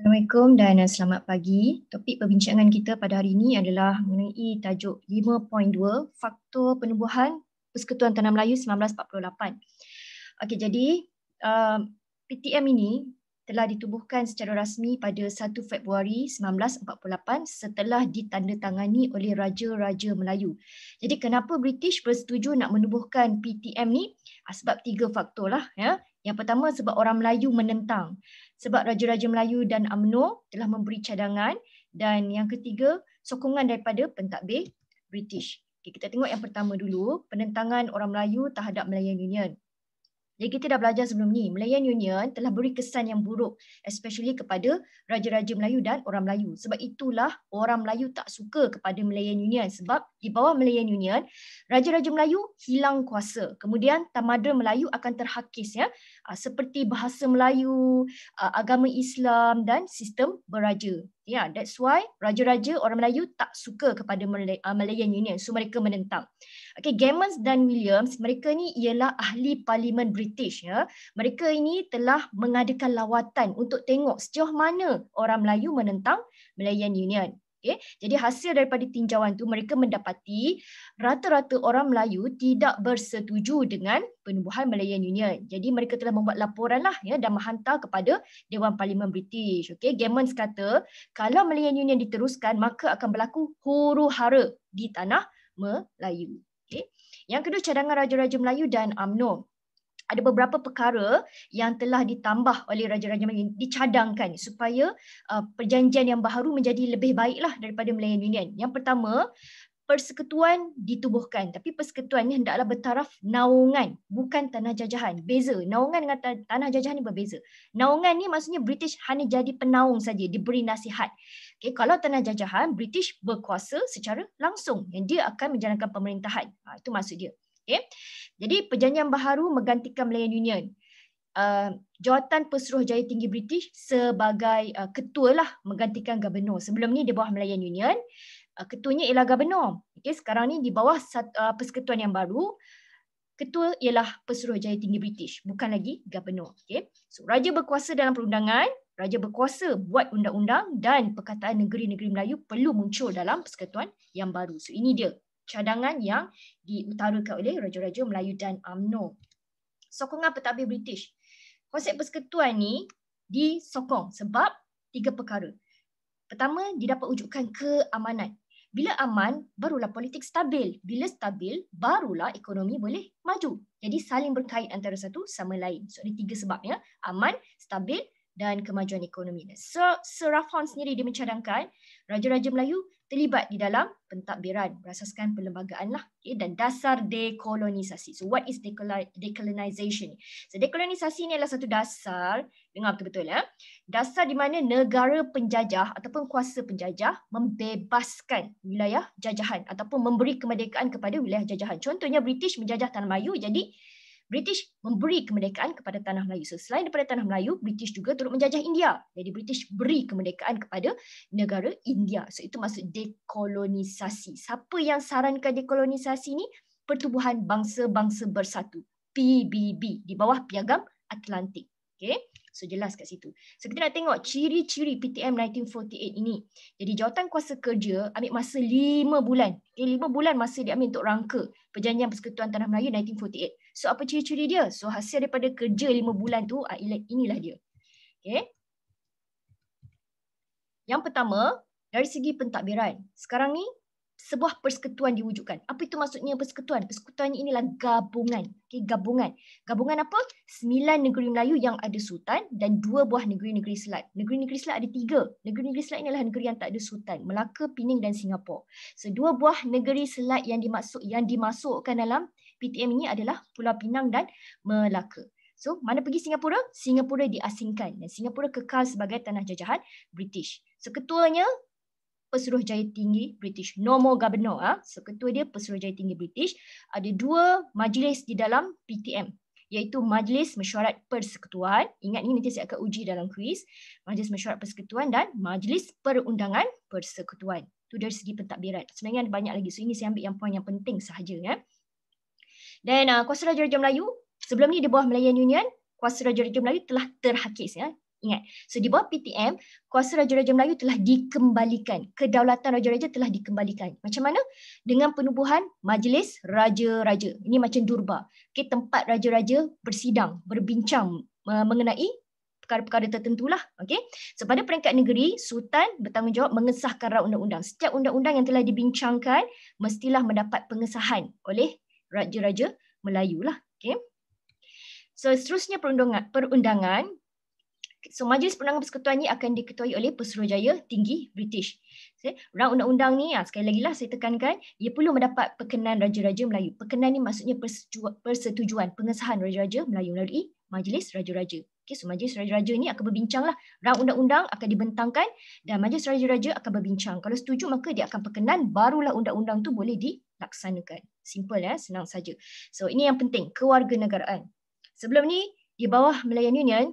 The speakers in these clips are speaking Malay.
Assalamualaikum dan selamat pagi. Topik perbincangan kita pada hari ini adalah mengenai tajuk 5.2 Faktor Penubuhan Persekutuan Tanah Melayu 1948. Okey, jadi PTM ini telah ditubuhkan secara rasmi pada 1 Februari 1948 setelah ditandatangani oleh Raja-Raja Melayu. Jadi kenapa British bersetuju nak menubuhkan PTM ni? Sebab 3 faktor lah ya. Yang pertama sebab orang Melayu menentang. Sebab Raja-Raja Melayu dan UMNO telah memberi cadangan, dan yang ketiga sokongan daripada pentadbir British. Okay, kita tengok yang pertama dulu, penentangan orang Melayu terhadap Malayan Union. Jadi kita dah belajar sebelum ni, Malayan Union telah beri kesan yang buruk, especially kepada Raja-Raja Melayu dan orang Melayu. Sebab itulah orang Melayu tak suka kepada Malayan Union, sebab di bawah Malayan Union, Raja-Raja Melayu hilang kuasa. Kemudian tamadun Melayu akan terhakis ya, seperti bahasa Melayu, agama Islam dan sistem beraja. Ya, that's why Raja-Raja orang Melayu tak suka kepada Malayan Union. So mereka menentang. Okay, Gammons dan Williams, mereka ni ialah ahli parlimen British ya. Mereka ini telah mengadakan lawatan untuk tengok sejauh mana orang Melayu menentang Malayan Union. Okay. Jadi hasil daripada tinjauan tu mereka mendapati rata-rata orang Melayu tidak bersetuju dengan penubuhan Malayan Union. Jadi mereka telah membuat laporan lah ya dan menghantar kepada Dewan Parlimen British. Okay. Gammons kata kalau Malayan Union diteruskan maka akan berlaku huru-hara di tanah Melayu. Okay. Yang kedua, cadangan Raja-Raja Melayu dan UMNO. Ada beberapa perkara yang telah ditambah oleh Raja-Raja Melayu, dicadangkan supaya perjanjian yang baharu menjadi lebih baiklah daripada Malayan Union. Yang pertama, persekutuan ditubuhkan, tapi persekutuan ini hendaklah bertaraf naungan, bukan tanah jajahan. Beza, naungan dengan tanah jajahan ni berbeza. Naungan ni maksudnya British hanya jadi penaung saja, diberi nasihat. Okay, kalau tanah jajahan, British berkuasa secara langsung, yang dia akan menjalankan pemerintahan. Itu maksud dia. Okay. Jadi perjanjian baharu menggantikan Malayan Union. Jawatan Pesuruhjaya Tinggi British sebagai ketua lah menggantikan Gubernur. Sebelum ni di bawah Malayan Union, ketuanya ialah Gubernur. Okay, sekarang ni di bawah persekutuan yang baru, ketua ialah Pesuruhjaya Tinggi British, bukan lagi Gubernur. Okay. So, Raja berkuasa dalam perundangan, Raja berkuasa buat undang-undang, dan perkataan negeri-negeri Melayu perlu muncul dalam persekutuan yang baru. So ini dia cadangan yang diutarakan oleh Raja-Raja Melayu dan UMNO. Sokongan pentadbir British. Konsep persekutuan ni disokong sebab 3 perkara. Pertama, dia dapat wujudkan keamanan. Bila aman, barulah politik stabil. Bila stabil, barulah ekonomi boleh maju. Jadi saling berkait antara satu sama lain. So ada 3 sebab ya. Aman, stabil dan kemajuan ekonomi. Sir Raffon sendiri dia mencadangkan Raja-Raja Melayu terlibat di dalam pentadbiran berasaskan perlembagaan lah, okay, dan dasar dekolonisasi. So what is decolonization? So dekolonisasi ni adalah satu dasar, dengar betul-betul ya, dasar di mana negara penjajah ataupun kuasa penjajah membebaskan wilayah jajahan ataupun memberi kemerdekaan kepada wilayah jajahan. Contohnya British menjajah Tanah Melayu, jadi British memberi kemerdekaan kepada Tanah Melayu. So, selain daripada Tanah Melayu, British juga turut menjajah India. Jadi British beri kemerdekaan kepada negara India. So itu maksud dekolonisasi. Siapa yang sarankan dekolonisasi ni? Pertubuhan Bangsa-Bangsa Bersatu, PBB, di bawah Piagam Atlantik. Okay. So jelas kat situ. So kita nak tengok ciri-ciri PTM 1948 ini. Jadi jawatan kuasa kerja ambil masa 5 bulan. Okay, 5 bulan masa dia ambil untuk rangka Perjanjian Persekutuan Tanah Melayu 1948. So apa ciri-ciri dia? So hasil daripada kerja 5 bulan tu, inilah dia. Okay. Yang pertama, dari segi pentadbiran. Sekarang ni sebuah persekutuan diwujudkan. Apa itu maksudnya persekutuan? Persekutuan inilah gabungan. Okay, gabungan. Gabungan apa? 9 negeri Melayu yang ada sultan dan 2 buah negeri-negeri selat. Negeri-negeri selat ada 3. Negeri-negeri selat inilah negeri yang tak ada sultan. Melaka, Pening dan Singapura. So 2 buah negeri selat yang dimasukkan dalam PTM ini adalah Pulau Pinang dan Melaka. So mana pergi Singapura? Singapura diasingkan dan Singapura kekal sebagai tanah jajahan British. So ketuanya Pesuruhjaya Tinggi British. No more Gubernur. So ketua dia Pesuruhjaya Tinggi British. Ada 2 majlis di dalam PTM, iaitu Majlis Mesyuarat Persekutuan. Ingat ni nanti saya akan uji dalam kuis. Majlis Mesyuarat Persekutuan dan Majlis Perundangan Persekutuan. Itu dari segi pentadbiran. Sebenarnya ada banyak lagi. So ini saya ambil yang poin yang penting sahaja. Ya. Dan kuasa Raja-Raja Melayu, sebelum ni di bawah Malayan Union, kuasa Raja-Raja Melayu telah terhakis. Ya. Ingat, so di bawah PTM, kuasa Raja-Raja Melayu telah dikembalikan. Kedaulatan Raja-Raja telah dikembalikan. Macam mana? Dengan penubuhan Majlis Raja-Raja. Ini macam Durba. Okay, tempat Raja-Raja bersidang, berbincang mengenai perkara-perkara tertentu lah. Okay? So pada peringkat negeri, Sultan bertanggungjawab mengesahkan rau undang-undang. Setiap undang-undang yang telah dibincangkan mestilah mendapat pengesahan oleh Raja-Raja Melayu lah. Okay? So seterusnya perundangan. So Majlis Perundangan Persekutuan ini akan diketuai oleh Pesuruhjaya Tinggi British. Rang undang-undang ni, sekali lagi lah saya tekankan, ia perlu mendapat perkenan Raja-Raja Melayu. Perkenan ni maksudnya persetujuan, pengesahan Raja-Raja Melayu melalui Majlis Raja-Raja. Okay, so Majlis Raja-Raja ni akan berbincang lah. Rang undang-undang akan dibentangkan dan Majlis Raja-Raja akan berbincang. Kalau setuju maka dia akan perkenan, barulah undang-undang tu boleh dilaksanakan. Simple ya, senang saja. So ini yang penting, kewarganegaraan. Sebelum ni, di bawah Malayan Union,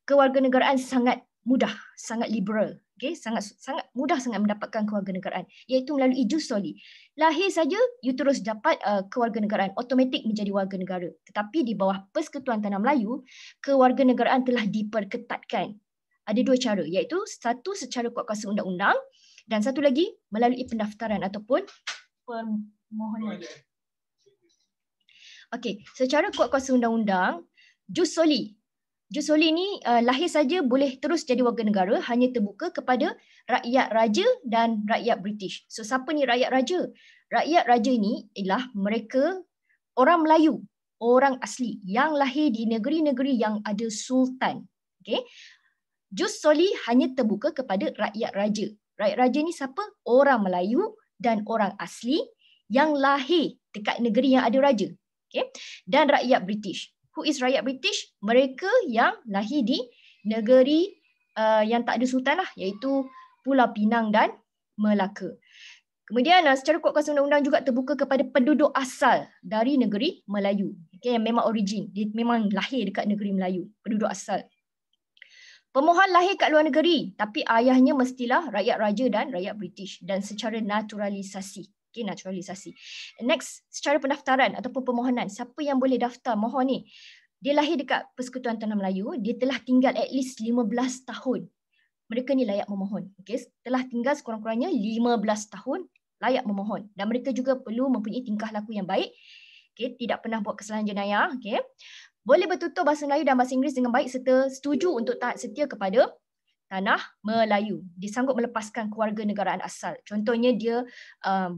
kewarganegaraan sangat mudah, sangat liberal. Okay? Sangat mudah sangat mendapatkan kewarganegaraan, iaitu melalui jus soli. Lahir saja, you terus dapat kewarganegaraan, automatik menjadi warga negara. Tetapi di bawah Persekutuan Tanah Melayu, kewarganegaraan telah diperketatkan. Ada dua cara, iaitu satu secara kuat kuasa undang-undang dan satu lagi melalui pendaftaran ataupun permohonan. Okey, secara kuat kuasa undang-undang, jus soli. Jus soli ni lahir saja boleh terus jadi warga negara, hanya terbuka kepada rakyat raja dan rakyat British. So siapa ni rakyat raja? Rakyat raja ni ialah mereka orang Melayu, orang asli yang lahir di negeri-negeri yang ada sultan. Okey. Jus soli hanya terbuka kepada rakyat raja. Rakyat raja ni siapa? Orang Melayu dan orang asli yang lahir dekat negeri yang ada raja. Okey. Dan rakyat British. Who is rakyat British? Mereka yang lahir di negeri yang tak ada sultan lah, iaitu Pulau Pinang dan Melaka. Kemudian secara kuat kuasa undang-undang juga terbuka kepada penduduk asal dari negeri Melayu. Okay, yang memang origin, dia memang lahir dekat negeri Melayu, penduduk asal. Pemohon lahir kat luar negeri, tapi ayahnya mestilah rakyat raja dan rakyat British dan secara naturalisasi. Okay, naturalisasi. Next, secara pendaftaran ataupun permohonan, siapa yang boleh daftar mohon ni? Dia lahir dekat Persekutuan Tanah Melayu, dia telah tinggal at least 15 tahun. Mereka ni layak memohon. Okay, telah tinggal sekurang-kurangnya 15 tahun, layak memohon. Dan mereka juga perlu mempunyai tingkah laku yang baik. Okay, tidak pernah buat kesalahan jenayah. Okay. Boleh bertutur bahasa Melayu dan bahasa Inggeris dengan baik serta setuju untuk taat setia kepada Tanah Melayu. Dia sanggup melepaskan kewarganegaraan asal. Contohnya dia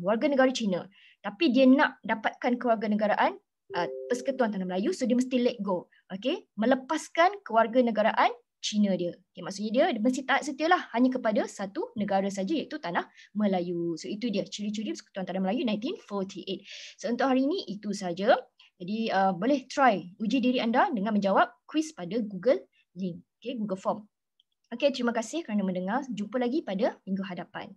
warga negara Cina. Tapi dia nak dapatkan kewarganegaraan Persekutuan Tanah Melayu, so dia mesti let go. Okay? Melepaskan kewarganegaraan Cina dia. Okay, maksudnya dia mesti taat setia lah hanya kepada satu negara saja, iaitu Tanah Melayu. So itu dia ciri-ciri Persekutuan Tanah Melayu 1948. So untuk hari ini itu saja. Jadi boleh try uji diri anda dengan menjawab kuis pada Google Link. Okay, Google Form. Okey, terima kasih kerana mendengar. Jumpa lagi pada minggu hadapan.